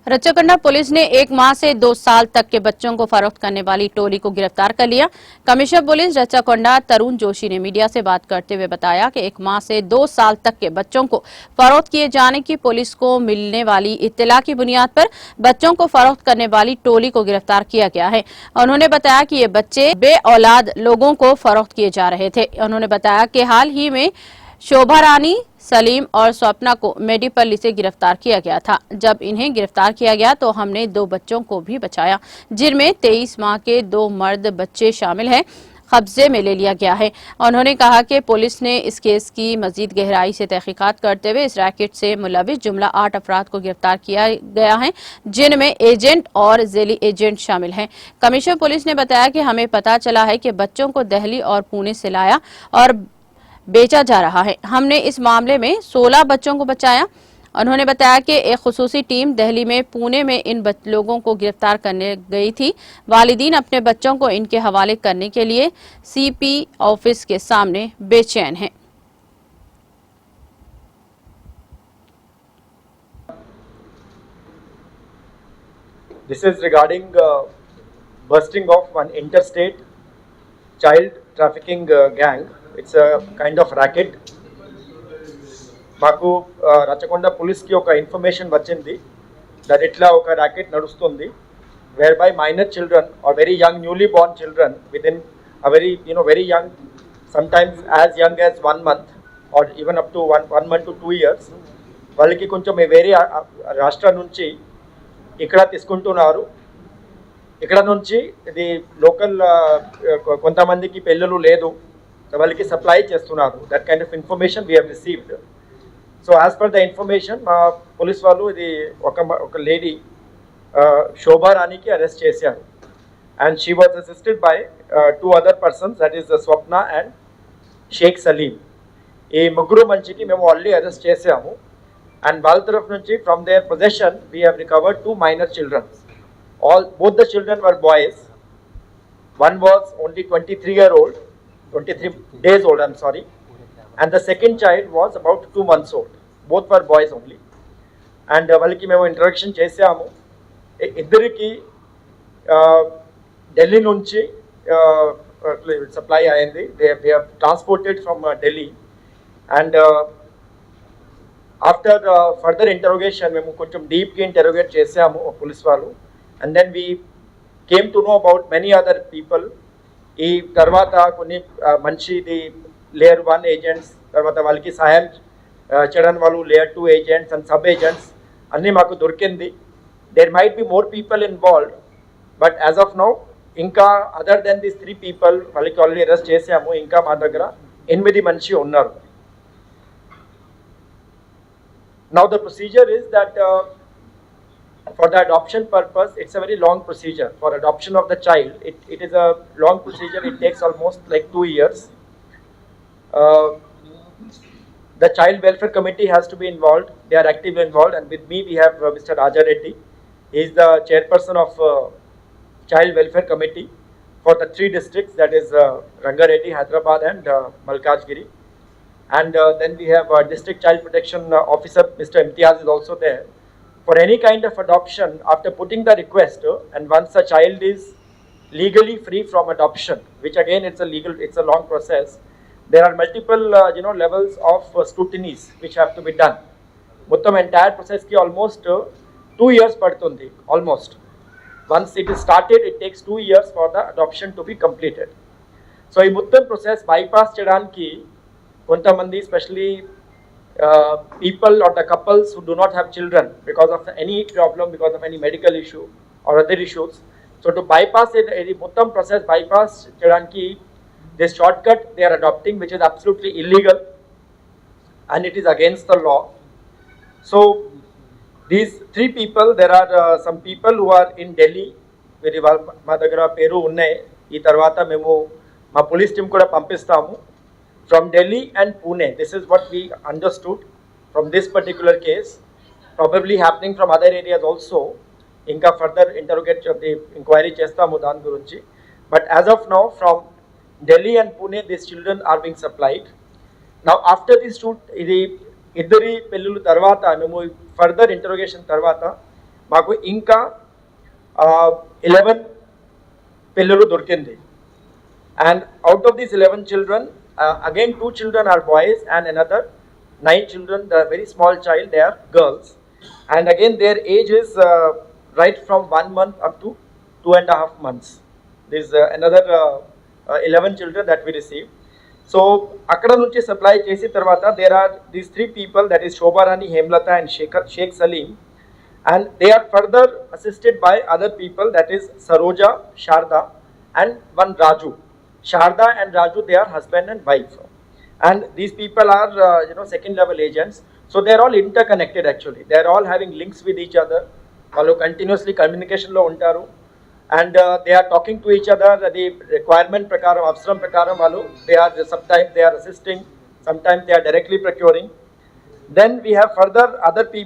रच्चाकंडा police ने 1 माह से 2 साल तक के बच्चों को फरोख्त करने वाली टोली को गिरफ्तार कर लिया। कमिश्नर पुलिस रच्चाकंडा तरुण जोशी ने मीडिया से बात करते हुए बताया कि 1 माह से 2 साल तक के बच्चों को फरोख्त किए जाने की पुलिस को मिलने वाली इत्तला की बुनियाद पर बच्चों को फरोख्त करने वाली टोली को गिरफ्तार किया गया है। उन्होंने बताया कि ये बच्चे बे औलाद लोगों को फरोख्त किए जा रहे थे। उन्होंने बताया कि हाल ही में शोभा रानी, सलीम और स्वप्ना को मेडीपल्ली से गिरफ्तार किया गया था। जब इन्हें गिरफ्तार किया गया तो हमने 2 बच्चों को भी बचाया, जिनमें 23 माह के 2 मर्द बच्चे शामिल हैं। कब्जे में ले लिया गया है। उन्होंने कहा कि पुलिस ने इस केस की मजीद गहराई से तहकीकात करते हुए इस रैकेट से मुलविस जुमला 8 अफराद को गिरफ्तार किया गया है, जिनमें एजेंट और जेली एजेंट शामिल हैं। कमिश्नर पुलिस ने बताया कि हमें पता चला है कि बच्चों को दिल्ली और पुणे से लाया और बेचा जा रहा है। हमने इस मामले में 16 बच्चों को बचाया। उन्होंने बताया कि एक खुसूसी टीम दिल्ली में पुणे में इन लोगों को गिरफ्तार करने गई थी। वालिदीन अपने बच्चों को इनके हवाले करने के लिए सीपी ऑफिस के सामने बेचैन हैं। This is regarding bursting of one interstate child trafficking gang. It's a kind of racket. మాకు రచ్చకొండ పులిస్కి ఒక ఇన్ఫర్మేషన్ వచ్చింది దట్ ఇట్లా ఒక ర్యాకెట్ నడుస్తుంది where by minor children are very young newly born children with in a very very young sometimes as young as 1 month or even up to 1 month to 2 years వాళ్ళకి కొంచెం వేరే రాష్ట్రం నుంచి ఇక్కడ తీసుకుంటున్నారు. ఇక్కడ నుంచి ఇది లోకల్ కొంతమందికి పెళ్ళిళ్ళు లేదు, వాళ్ళకి సప్లై చేస్తున్నారు. That kind of information we have received. So as per the information మా పోలీస్ వాళ్ళు ఇది ఒక లేడీ శోభా రాణికి అరెస్ట్ చేశారు. And she was assisted by 2 other persons, that is Swapna and Sheikh Salim. ఈ ముగ్గురు మనిషికి మేము ఆల్రెడీ అరెస్ట్ చేసాము. And వాళ్ళ తరఫు నుంచి from their possession we have recovered 2 minor children. Both the children were boys. One was only 23 days old, I'm sorry, and the second child was about 2 months old. Both were boys only. And వాళ్ళకి మేము introduction చేసాము. ఇద్దరికి ఢిల్లీ నుంచి supply అయింది. they have transported from Delhi, and after further interrogation మేము కొంచెం డీప్గా interrogate చేసాము పోలీస్ వాళ్ళు. And then we came to know about many other people. ఈ తర్వాత కొన్ని మంచిది లేయర్ 1 ఏజెంట్స్, తర్వాత వాళ్ళకి సహాయం చేయడం వాళ్ళు layer 2 agents and sub agents అన్నీ మాకు దొరికింది. There might be more people involved, but as of now ఇంకా అదర్ దెన్ దిస్ 3 people వాళ్ళకి ఆల్రెడీ అరెస్ట్ చేసాము. ఇంకా మా దగ్గర 8 మంది ఉన్నారు. Now the procedure is that for the adoption purpose, it's a very long procedure. For adoption of the child, it is a long procedure. It takes almost like 2 years. The Child Welfare Committee has to be involved. They are actively involved, and with me we have Mr. Raja Reddy. He is the chairperson of Child Welfare Committee for the 3 districts, that is Rangareddy, Hyderabad and Malkajgiri. And then we have District Child Protection Officer Mr. Imtiaz is also there. For any kind of adoption, after putting the request, and once a child is legally free from adoption, which again it's a long process, there are multiple levels of scrutinies which have to be done. Mottam entire process ki almost 2 years padtundi almost. Once it is started, it takes 2 years for the adoption to be completed. So ee mottam process bypass cheyadaniki కొంతమంది especially people or the couples who do not have children because of any problem, because of any medical issue or other issues, so to bypass it, the mottam process bypass cheyadaniki this shortcut they are adopting, which is absolutely illegal and it is against the law. So these 3 people, there are some people who are in Delhi, very మా దగ్గర పేరు ఉన్నాయి. ఈ తర్వాత మేము మా police team కూడా పంపిస్తాము from Delhi and Pune. This is what we understood from this particular case, probably happening from other areas also. Inka further interrogate the inquiry chestamu dan gurinchi, but as of now from Delhi and Pune these children are being supplied. Now after this shoot idi iddari pellulu tarvata memu further interrogation tarvata మాకు ఇంకా 11 పిల్లలు దొరికింది. And out of these 11 children, again 2 children are boys and another 9 children, the very small child, they are girls. And again their age is right from 1 month up to 2.5 months. There is another 11 children that we received. So akkada nunchi supply chesi tarvata there are these 3 people, that is Shobharani, Hemlata and Sheikh Salim, and they are further assisted by other people, that is Saroja, Sharda and one Raju. Sharda and Raju, they are husband and wife, and these people are second level agents. So they are all interconnected actually. They are all having links with each other. వాళ్ళు continuously communication లో ఉంటారు, and they are talking to each other. The requirement prakaram, avsaram prakaram వాళ్ళు sometimes they are assisting, sometimes they are directly procuring. Then we have further other people